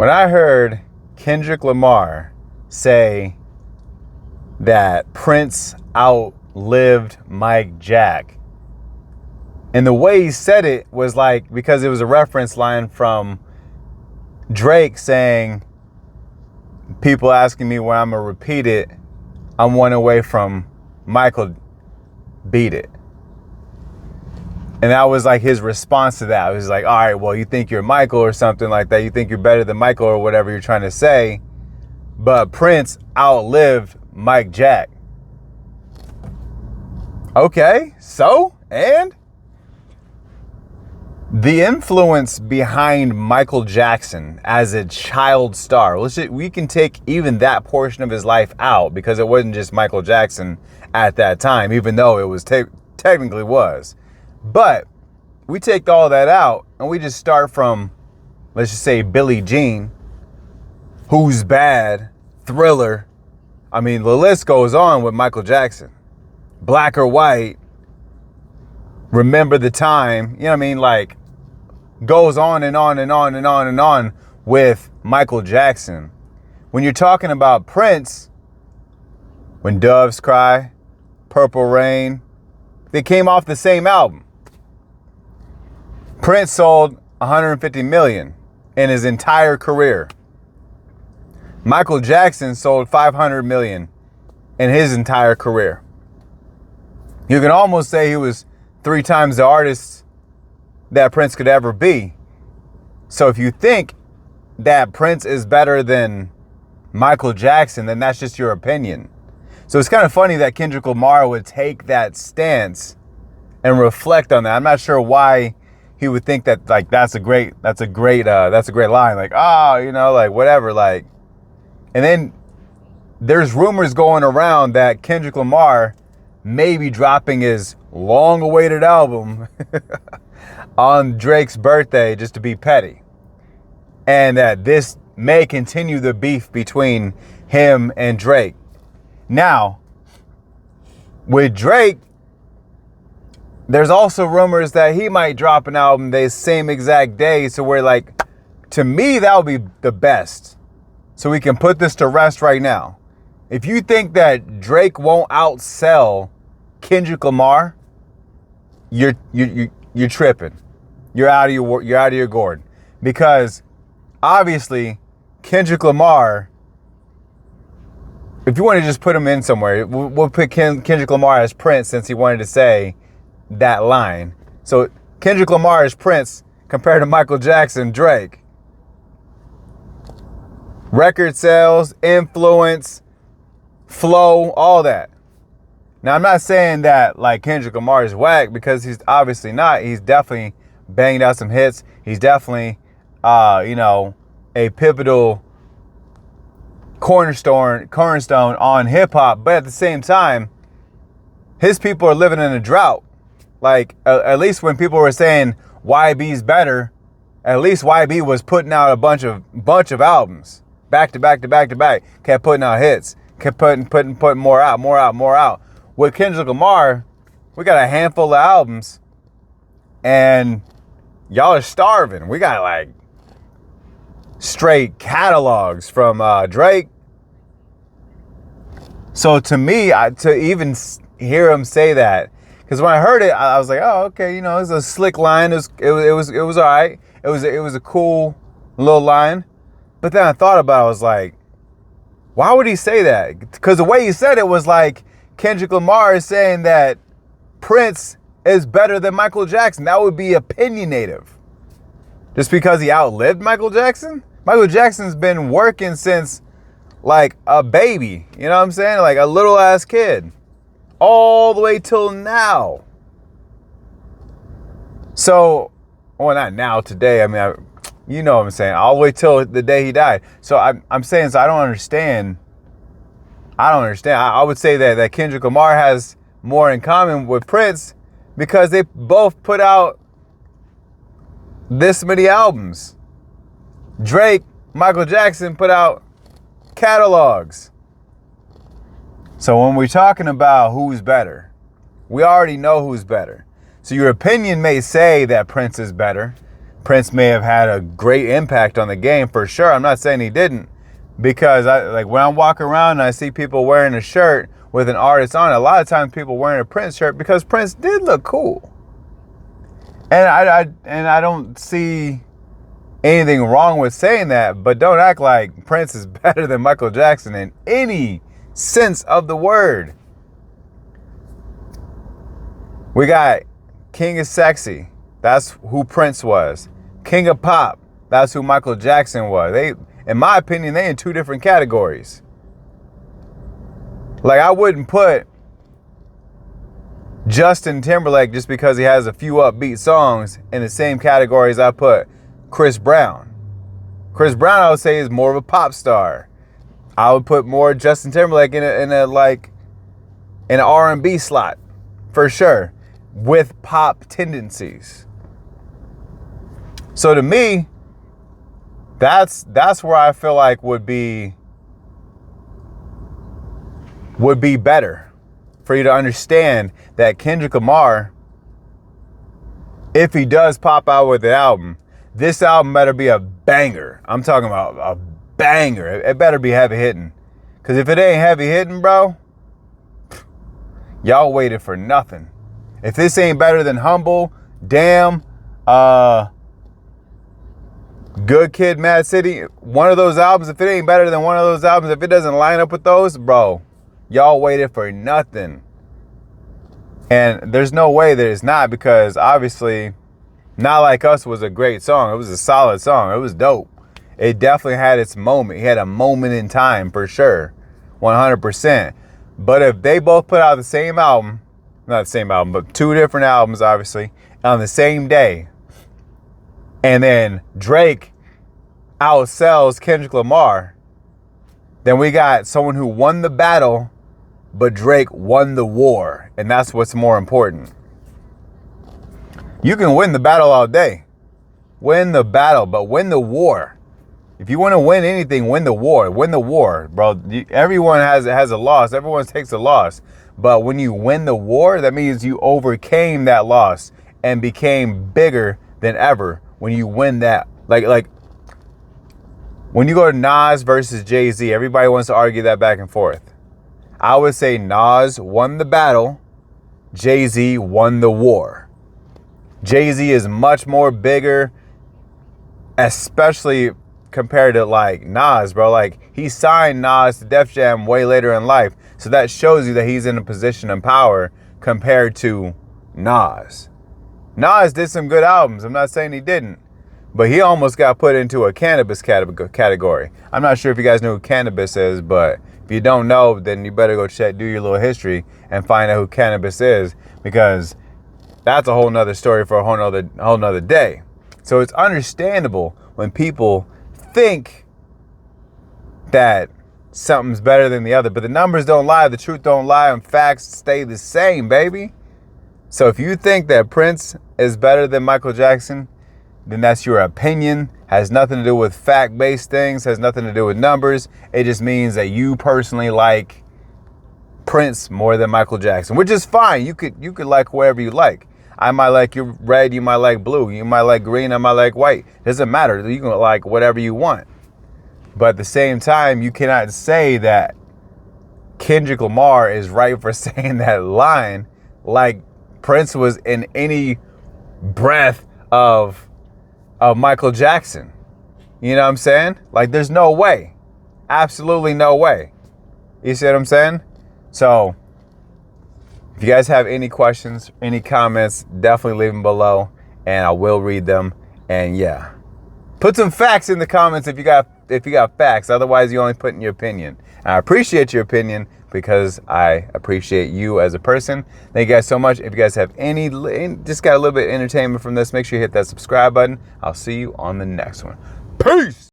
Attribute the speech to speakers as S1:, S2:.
S1: When I heard Kendrick Lamar say that Prince outlived Mike Jack, and the way he said it was like, because it was a reference line from Drake saying, people asking me when I'm going to repeat it, I'm one away from Michael beat it. And that was like his response to that. It was like, all right, well, you think you're Michael or something like that. You think you're better than Michael or whatever you're trying to say. But Prince outlived Mike Jack. Okay, so, and? The influence behind Michael Jackson as a child star, we can take even that portion of his life out because it wasn't just Michael Jackson at that time, even though it was technically was. But we take all that out and we just start from, let's just say, Billie Jean, Who's Bad, Thriller. I mean, the list goes on with Michael Jackson. Black or White, Remember the Time, you know what I mean? Like, goes on and on and on and on and on with Michael Jackson. When you're talking about Prince, When Doves Cry, Purple Rain, they came off the same album. Prince sold 150 million in his entire career. Michael Jackson sold 500 million in his entire career. You can almost say he was 3 times the artist that Prince could ever be. So if you think that Prince is better than Michael Jackson, then that's just your opinion. So it's kind of funny that Kendrick Lamar would take that stance and reflect on that. I'm not sure why he would think that, like, that's a great line. Like, like whatever, like. And then there's rumors going around that Kendrick Lamar may be dropping his long-awaited album on Drake's birthday just to be petty. And that this may continue the beef between him and Drake. Now, with Drake, there's also rumors that he might drop an album the same exact day. So we're like, to me, that would be the best. So we can put this to rest right now. If you think that Drake won't outsell Kendrick Lamar, you're tripping. You're out of your gourd. Because obviously, Kendrick Lamar, if you want to just put him in somewhere, we'll put Kendrick Lamar as Prince since he wanted to say that line. So Kendrick Lamar is Prince compared to Michael Jackson, Drake. Record sales, influence, flow, all that. Now, I'm not saying that like Kendrick Lamar is whack, because he's obviously not. He's definitely banged out some hits. He's definitely, a pivotal cornerstone on hip hop. But at the same time, his people are living in a drought. Like, at least when people were saying YB's better, at least YB was putting out a bunch of albums back to back to back to back. Kept putting out hits. Kept putting more out. With Kendrick Lamar, we got a handful of albums, and y'all are starving. We got like straight catalogs from Drake. So to me, to even hear him say that, because when I heard it, I was like, oh, okay, it's a slick line. It was all right. It was a cool little line. But then I thought about it, I was like, why would he say that? Because the way he said it was like Kendrick Lamar is saying that Prince is better than Michael Jackson. That would be opinionative. Just because he outlived Michael Jackson? Michael Jackson's been working since like a baby. You know what I'm saying? Like a little ass kid. All the way till now. So, well, not now, today. I mean, you know what I'm saying. All the way till the day he died. So I'm saying, so I don't understand. I would say that Kendrick Lamar has more in common with Prince because they both put out this many albums. Drake, Michael Jackson put out catalogs. So when we're talking about who's better, we already know who's better. So your opinion may say that Prince is better, Prince may have had a great impact on the game for sure. I'm not saying he didn't, because when I walk around and I see people wearing a shirt with an artist on it, a lot of times people wearing a Prince shirt because Prince did look cool. And I don't see anything wrong with saying that, but don't act like Prince is better than Michael Jackson in any sense of the word. We got King of Sexy. That's who Prince was. King of Pop. That's who Michael Jackson was. They, in my opinion, they in two different categories. Like, I wouldn't put Justin Timberlake, just because he has a few upbeat songs, in the same category as I put Chris Brown. Chris Brown, I would say, is more of a pop star. I would put more Justin Timberlake in an R&B slot, for sure, with pop tendencies. So to me, that's where I feel like would be better for you to understand that Kendrick Lamar, if he does pop out with the album, this album better be a banger. I'm talking about a banger. It better be heavy hitting. Because if it ain't heavy hitting, bro, y'all waited for nothing. If this ain't better than Humble, Damn, Good Kid, Mad City, one of those albums, if it ain't better than one of those albums, if it doesn't line up with those, bro, y'all waited for nothing. And there's no way that it's not, because obviously Not Like Us was a great song. It was a solid song. It was dope. It definitely had its moment. It had a moment in time for sure. 100%. But if they both put out the same album, not the same album, but two different albums, obviously, on the same day, and then Drake outsells Kendrick Lamar, then we got someone who won the battle, but Drake won the war. And that's what's more important. You can win the battle all day. Win the battle, but win the war. If you want to win anything, win the war. Win the war, bro. Everyone has a loss. Everyone takes a loss. But when you win the war, that means you overcame that loss and became bigger than ever when you win that. Like when you go to Nas versus Jay-Z, everybody wants to argue that back and forth. I would say Nas won the battle. Jay-Z won the war. Jay-Z is much more bigger, especially compared to like Nas, bro. Like, he signed Nas to Def Jam way later in life. So that shows you that he's in a position of power compared to Nas. Nas did some good albums. I'm not saying he didn't. But he almost got put into a cannabis category. I'm not sure if you guys know who cannabis is, but if you don't know, then you better go do your little history and find out who cannabis is, because that's a whole nother story for a whole nother day. So it's understandable when people think that something's better than the other, but the numbers don't lie, the truth don't lie, and facts stay the same, baby. So if you think that Prince is better than Michael Jackson, then that's your opinion. Has nothing to do with fact-based things, has nothing to do with numbers. It just means that you personally like Prince more than Michael Jackson, which is fine. You could like whoever you like. I might like your red, you might like blue, you might like green, I might like white. It doesn't matter. You can like whatever you want. But at the same time, you cannot say that Kendrick Lamar is right for saying that line like Prince was in any breath of Michael Jackson. You know what I'm saying? Like, there's no way. Absolutely no way. You see what I'm saying? So, if you guys have any questions, any comments, definitely leave them below, and I will read them. And yeah, put some facts in the comments if you got facts. Otherwise, you're only putting your opinion. And I appreciate your opinion because I appreciate you as a person. Thank you guys so much. If you guys have just got a little bit of entertainment from this, make sure you hit that subscribe button. I'll see you on the next one. Peace.